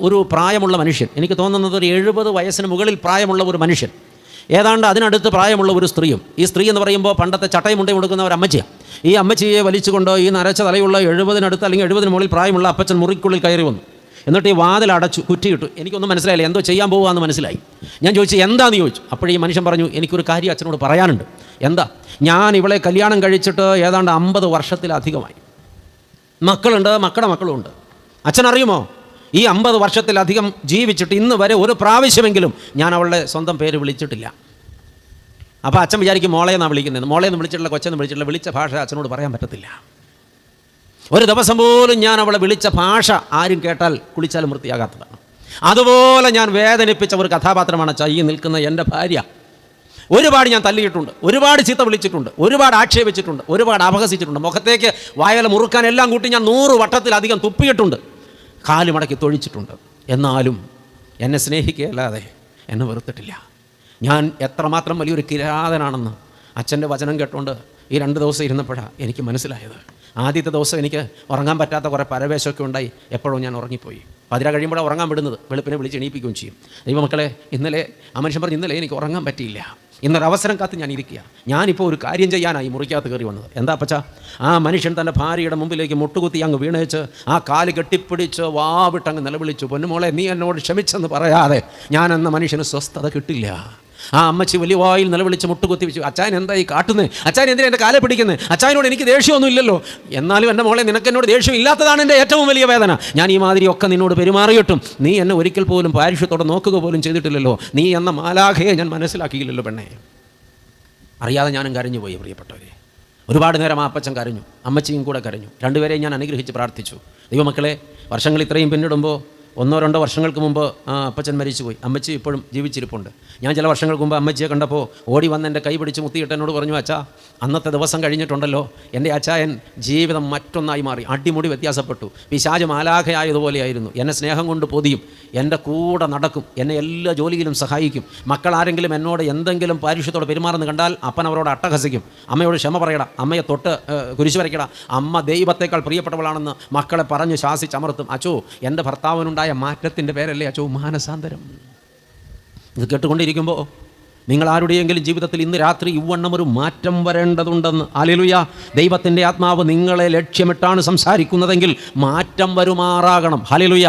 ഒരു പ്രായമുള്ള മനുഷ്യൻ, എനിക്ക് തോന്നുന്നത് ഒരു 70 വയസ്സിന് മുകളിൽ പ്രായമുള്ള ഒരു മനുഷ്യൻ, ഏതാണ്ട് അതിനടുത്ത് പ്രായമുള്ള ഒരു സ്ത്രീയും. ഈ സ്ത്രീ എന്ന് പറയുമ്പോൾ പണ്ടത്തെ ചട്ടയും മുണ്ടയും കൊടുക്കുന്ന ഒരു അമ്മച്ചിയാണ്. ഈ അമ്മച്ചിയെ വലിച്ചുകൊണ്ട് ഈ നരച്ച തലയുള്ള 70-നടുത്ത് അല്ലെങ്കിൽ 70-ന് മുകളിൽ പ്രായമുള്ള അപ്പച്ചൻ മുറിക്കുള്ളിൽ കയറി വന്നു. എന്നിട്ട് ഈ വാതിൽ അടച്ചു, കുറ്റിയിട്ടു. എനിക്കൊന്നും മനസ്സിലായില്ല, എന്തോ ചെയ്യാൻ പോകുകയെന്ന് മനസ്സിലായി. ഞാൻ ചോദിച്ചു, എന്താണെന്ന് ചോദിച്ചു. അപ്പോഴേ ഈ മനുഷ്യൻ പറഞ്ഞു, എനിക്കൊരു കാര്യം അച്ഛനോട് പറയാനുണ്ട്. എന്താ? ഞാൻ ഇവളെ കല്യാണം കഴിച്ചിട്ട് ഏതാണ്ട് 50 വർഷത്തിലധികമായി. മക്കളുണ്ട്, മക്കളുടെ മക്കളുമുണ്ട്. അച്ഛനറിയുമോ, ഈ 50 വർഷത്തിലധികം ജീവിച്ചിട്ട് ഇന്ന് വരെ ഒരു പ്രാവശ്യമെങ്കിലും ഞാൻ അവളുടെ സ്വന്തം പേര് വിളിച്ചിട്ടില്ല. അപ്പോൾ അച്ഛൻ വിചാരിക്കും മോളെന്നാണ് വിളിക്കുന്നത്. മോളെന്ന് വിളിച്ചിട്ടില്ല, കൊച്ചെന്ന് വിളിച്ചിട്ടില്ല. വിളിച്ച ഭാഷ അച്ഛനോട് പറയാൻ പറ്റത്തില്ല. ഒരു ദിവസം പോലും ഞാൻ അവളെ വിളിച്ച ഭാഷ ആരും കേട്ടാൽ കുളിച്ചാലും വൃത്തിയാകാത്തതാണ്. അതുപോലെ ഞാൻ വേദനിപ്പിച്ച ഒരു കഥാപാത്രമാണ് അച്ഛാ ഈ നിൽക്കുന്ന എൻ്റെ ഭാര്യ. ഒരുപാട് ഞാൻ തല്ലിയിട്ടുണ്ട്, ഒരുപാട് ചീത്ത വിളിച്ചിട്ടുണ്ട്, ഒരുപാട് ആക്ഷേപിച്ചിട്ടുണ്ട്, ഒരുപാട് അപഹസിച്ചിട്ടുണ്ട്. മുഖത്തേക്ക് വായല മുറുക്കാൻ എല്ലാം കൂട്ടി ഞാൻ 100 വട്ടത്തിലധികം തുപ്പിയിട്ടുണ്ട്, കാല് മടക്കി തൊഴിച്ചിട്ടുണ്ട്. എന്നാലും എന്നെ സ്നേഹിക്കുകയല്ലാതെ എന്നെ വെറുത്തിട്ടില്ല. ഞാൻ എത്രമാത്രം വലിയൊരു കിരാതനാണെന്ന് അച്ഛൻ്റെ വചനം കേട്ടുകൊണ്ട് ഈ 2 ദിവസം ഇരുന്നപ്പോഴാണ് എനിക്ക് മനസ്സിലായത്. ആദ്യത്തെ ദിവസം എനിക്ക് ഉറങ്ങാൻ പറ്റാത്ത കുറേ പരവേശമൊക്കെ ഉണ്ടായി. എപ്പോഴും ഞാൻ ഉറങ്ങിപ്പോയി. 11 കഴിയുമ്പോഴാണ് ഉറങ്ങാൻ വിടുന്നത്. വെളുപ്പിനെ വിളിച്ച് എണീപ്പിക്കുകയും ചെയ്യും. ദൈവമക്കളെ, ഇന്നലെ ആ മനുഷ്യൻ പറഞ്ഞു, ഇന്നലെ എനിക്ക് ഉറങ്ങാൻ പറ്റിയില്ല, ഇന്നൊരവസരം കാത്ത് ഞാൻ ഇരിക്കുക. ഞാനിപ്പോൾ ഒരു കാര്യം ചെയ്യാനായി മുറിക്കകത്ത് കയറി വന്നത്. എന്താ പച്ചാ? ആ മനുഷ്യൻ തൻ്റെ ഭാര്യയുടെ മുമ്പിലേക്ക് മുട്ടുകുത്തി അങ്ങ് വീണേച്ച് ആ കാല് കെട്ടിപ്പിടിച്ച് വാവിട്ടങ്ങ് നിലവിളിച്ചു, പൊന്നുമോളെ നീ എന്നോട് ക്ഷമിച്ചെന്ന് പറയാതെ ഞാൻ എന്ന മനുഷ്യന് സ്വസ്ഥത കിട്ടില്ല. ആ അമ്മച്ചി വലിയ വായിൽ നിലവിളിച്ച് മുട്ടുകുത്തി വെച്ചു, അച്ചായൻ എന്തായി കാട്ടുന്നത്? അച്ചായൻ എന്തിനാ എൻ്റെ കാലെ പിടിക്കുന്നത്? അച്ചായനോട് എനിക്ക് ദേഷ്യമൊന്നും ഇല്ലല്ലോ. എന്നാലും എൻ്റെ മോളെ, നിനക്കെന്നോട് ദേഷ്യം ഇല്ലാത്തതാണ് എൻ്റെ ഏറ്റവും വലിയ വേദന. ഞാൻ ഈ മാതിരിയൊക്കെ നിന്നോട് പെരുമാറിയിട്ടും നീ എന്നെ ഒരിക്കൽ പോലും പാരിഷ്യത്തോടെ നോക്കുക പോലും ചെയ്തിട്ടില്ലല്ലോ. നീ എന്ന മാലാഖയെ ഞാൻ മനസ്സിലാക്കിയില്ലല്ലോ പെണ്ണേ. അറിയാതെ ഞാനും കരഞ്ഞു പോയി പ്രിയപ്പെട്ടവരെ. ഒരുപാട് നേരം ആ അപ്പച്ചൻ കരഞ്ഞു, അമ്മച്ചിയും കൂടെ കരഞ്ഞു. രണ്ടുപേരെയും ഞാൻ അനുഗ്രഹിച്ച് പ്രാർത്ഥിച്ചു. ദൈവമക്കളെ, വർഷങ്ങൾ ഇത്രയും പിന്നിടുമ്പോൾ 1-2 വർഷങ്ങൾക്ക് മുമ്പ് ആ അപ്പച്ചൻ മരിച്ചുപോയി. അമ്മച്ചി ഇപ്പോഴും ജീവിച്ചിരിപ്പുണ്ട്. ഞാൻ ചില വർഷങ്ങൾക്ക് മുമ്പ് അമ്മച്ചിയെ കണ്ടപ്പോൾ ഓടി വന്ന് എൻ്റെ കൈ പിടിച്ച് മുത്തിയിട്ട് എന്നോട് പറഞ്ഞു, അച്ഛാ അന്നത്തെ ദിവസം കഴിഞ്ഞിട്ടുണ്ടല്ലോ, എൻ്റെ അച്ചായൻ ജീവിതം മറ്റൊന്നായി മാറി, അടിമുടി വ്യത്യാസപ്പെട്ടു. പിശാച് മാലാഖയായതുപോലെയായിരുന്നു. എന്നെ സ്നേഹം കൊണ്ട് പൊതിയും, എൻ്റെ കൂടെ നടക്കും, എന്നെ എല്ലാ ജോലിയിലും സഹായിക്കും. മക്കളാരെങ്കിലും എന്നോട് എന്തെങ്കിലും പാരിഷ്യത്തോടെ പെരുമാറുന്ന കണ്ടാൽ അപ്പൻ അവരോട് അട്ടഹസിക്കും. അമ്മയോട് ക്ഷമ പറയടാ, അമ്മയെ തൊട്ട് കുരിശു വരയ്ക്കടാ, അമ്മ ദൈവത്തേക്കാൾ പ്രിയപ്പെട്ടവളാണെന്ന് മക്കളെ പറഞ്ഞു ശാസിച്ചമർത്തും. അച്ചോ, എൻ്റെ ഭർത്താവിനുണ്ടായ മാറ്റത്തിൻ്റെ പേരല്ലേ അച്ചോ മാനസാന്തരം. ഇത് കേട്ടുകൊണ്ടിരിക്കുമ്പോൾ നിങ്ങൾ ആരുടെയെങ്കിലും ജീവിതത്തിൽ ഇന്ന് രാത്രി ഇവണ്ണം ഒരു മാറ്റം വരേണ്ടതുണ്ടെന്ന്, ഹല്ലേലൂയ, ദൈവത്തിൻ്റെ ആത്മാവ് നിങ്ങളെ ലക്ഷ്യമിട്ടാണ് സംസാരിക്കുന്നതെങ്കിൽ മാറ്റം വരുമാറാകണം. ഹല്ലേലൂയ.